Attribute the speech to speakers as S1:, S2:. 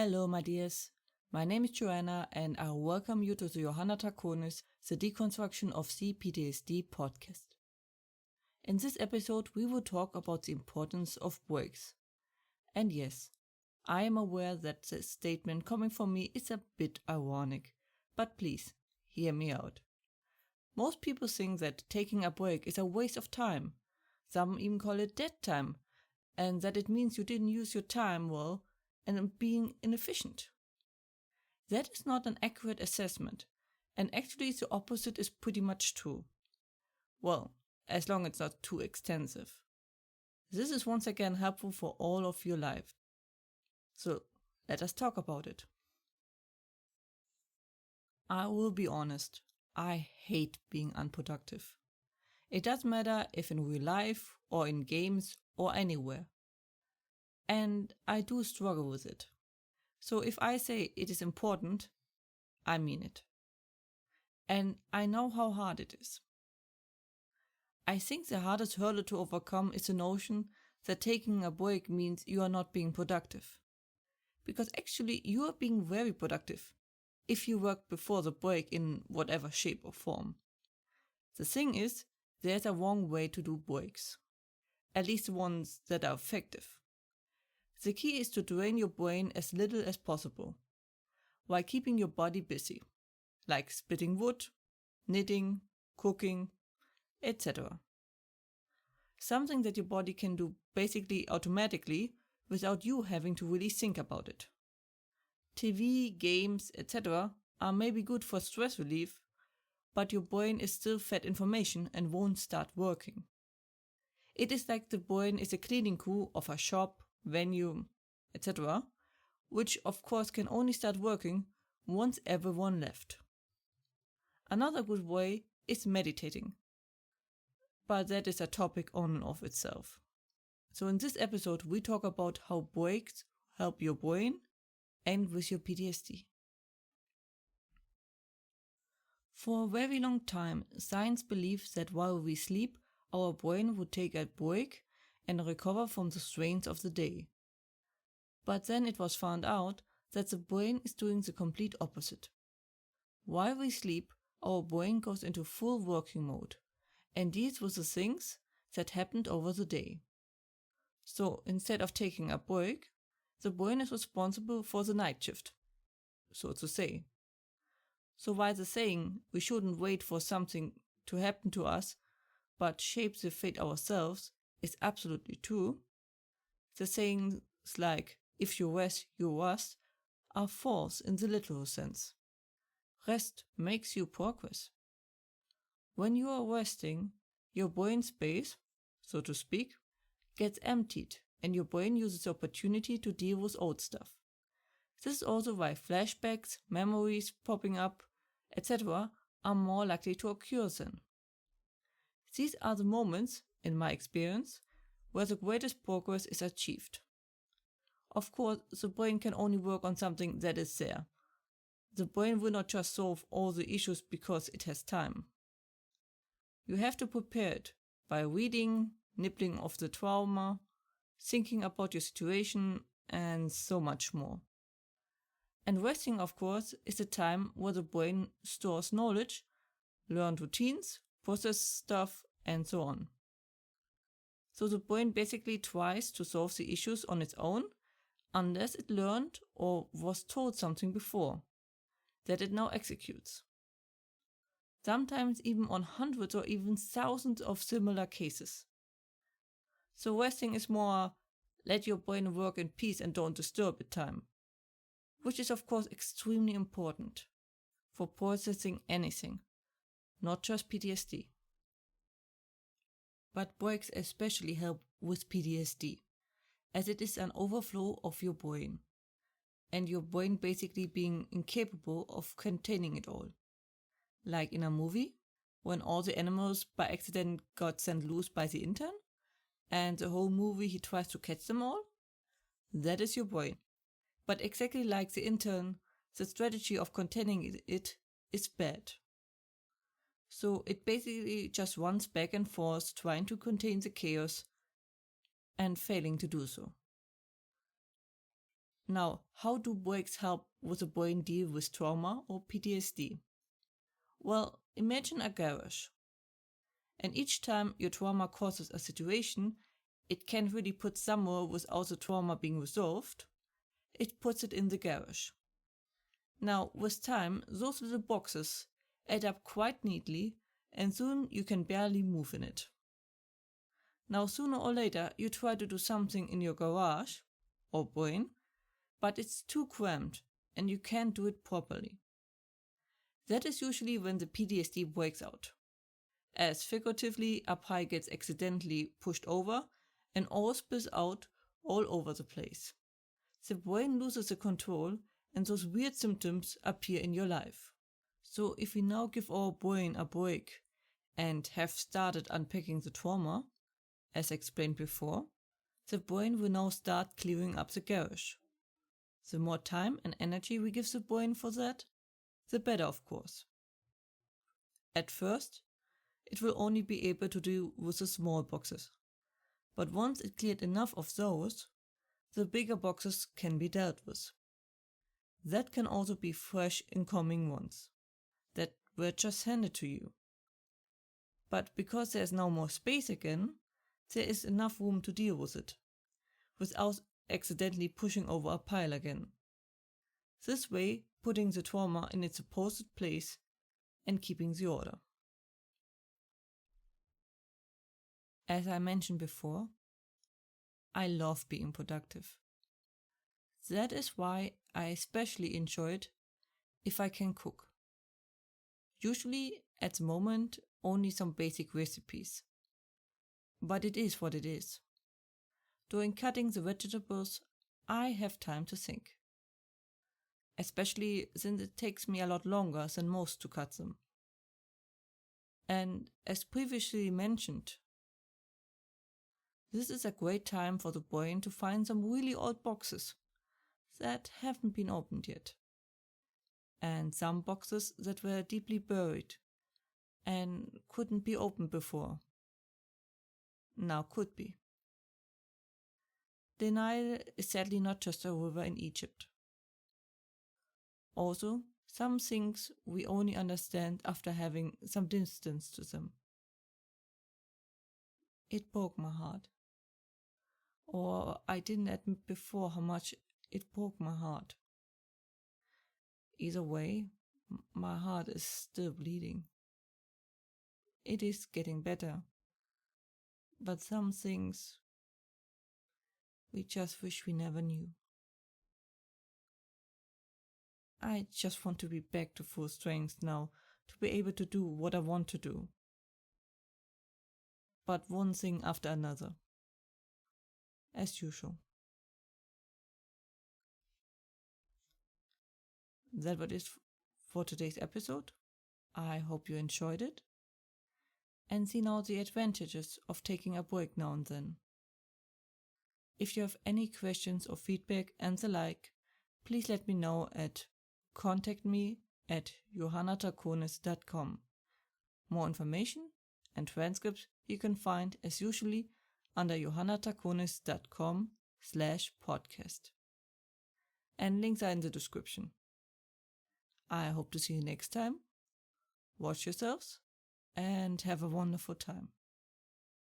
S1: Hello, my dears. My name is Joanna, and I welcome you to the Johanna Draconis, the Deconstruction of C-PTSD podcast. In this episode, we will talk about the importance of breaks. And yes, I am aware that the statement coming from me is a bit ironic, but please, hear me out. Most people think that taking a break is a waste of time. Some even call it dead time, and that it means you didn't use your time well and being inefficient. That is not an accurate assessment, and actually the opposite is pretty much true. Well, as long as it's not too extensive. This is once again helpful for all of your life. So, let us talk about it. I will be honest, I hate being unproductive. It doesn't matter if in real life or in games or anywhere. And I do struggle with it. So if I say it is important, I mean it. And I know how hard it is. I think the hardest hurdle to overcome is the notion that taking a break means you are not being productive. Because actually you are being very productive if you work before the break in whatever shape or form. The thing is, there's a wrong way to do breaks. At least the ones that are effective. The key is to drain your brain as little as possible, while keeping your body busy, like splitting wood, knitting, cooking, etc. Something that your body can do basically automatically without you having to really think about it. TV, games, etc. are maybe good for stress relief, but your brain is still fed information and won't start working. It is like the brain is a cleaning crew of a shop, venue, etc., which of course can only start working once everyone left. Another good way is meditating, but that is a topic on and of itself. So in this episode we talk about how breaks help your brain and with your PTSD. For a very long time, science believes that while we sleep, our brain would take a break and recover from the strains of the day. But then it was found out that the brain is doing the complete opposite. While we sleep, our brain goes into full working mode and deals with the things that happened over the day. So instead of taking a break, the brain is responsible for the night shift, so to say. So while the saying, we shouldn't wait for something to happen to us, but shape the fate ourselves, is absolutely true, the sayings like, if you rest, you rust, are false in the literal sense. Rest makes you progress. When you are resting, your brain space, so to speak, gets emptied and your brain uses the opportunity to deal with old stuff. This is also why flashbacks, memories popping up, etc. are more likely to occur then. These are the moments, in my experience, where the greatest progress is achieved. Of course, the brain can only work on something that is there. The brain will not just solve all the issues because it has time. You have to prepare it by reading, nibbling off the trauma, thinking about your situation, and so much more. And resting, of course, is the time where the brain stores knowledge, learns routines, process stuff, and so on. So the brain basically tries to solve the issues on its own unless it learned or was told something before that it now executes. Sometimes even on hundreds or even thousands of similar cases. So resting is more let your brain work in peace and don't disturb it time, which is of course extremely important for processing anything, not just PTSD. But breaks especially help with PTSD, as it is an overflow of your brain, and your brain basically being incapable of containing it all. Like in a movie, when all the animals by accident got sent loose by the intern, and the whole movie he tries to catch them all? That is your brain. But exactly like the intern, the strategy of containing it is bad. So it basically just runs back and forth trying to contain the chaos and failing to do so. Now, how do breaks help with the brain deal with trauma or PTSD? Well, imagine a garage. And each time your trauma causes a situation, it can't really put somewhere without the trauma being resolved. It puts it in the garage. Now, with time, those little boxes add up quite neatly, and soon you can barely move in it. Now, sooner or later, you try to do something in your garage, or brain, but it's too cramped, and you can't do it properly. That is usually when the PTSD breaks out, as figuratively a pie gets accidentally pushed over and all spills out all over the place. The brain loses the control and those weird symptoms appear in your life. So if we now give our brain a break and have started unpacking the trauma, as explained before, the brain will now start clearing up the garage. The more time and energy we give the brain for that, the better, of course. At first, it will only be able to deal with the small boxes, but once it cleared enough of those, the bigger boxes can be dealt with. That can also be fresh incoming ones that were just handed to you. But because there's now more space again, there is enough room to deal with it, without accidentally pushing over a pile again. This way, putting the trauma in its supposed place and keeping the order. As I mentioned before, I love being productive. That is why I especially enjoy it if I can cook. Usually, at the moment, only some basic recipes. But it is what it is. During cutting the vegetables, I have time to think. Especially since it takes me a lot longer than most to cut them. And as previously mentioned, this is a great time for the brain to find some really old boxes that haven't been opened yet. And some boxes that were deeply buried and couldn't be opened before. Now could be. The Nile is sadly not just a river in Egypt. Also, some things we only understand after having some distance to them. It broke my heart. Or I didn't admit before how much it broke my heart. Either way, my heart is still bleeding. It is getting better. But some things we just wish we never knew. I just want to be back to full strength now, to be able to do what I want to do. But one thing after another. As usual. That was it for today's episode. I hope you enjoyed it. And see now the advantages of taking a break now and then. If you have any questions or feedback and the like, please let me know at contactme@johannatakonis.com. More information and transcripts you can find as usually under johannatakonis.com/podcast. And links are in the description. I hope to see you next time. Watch yourselves and have a wonderful time.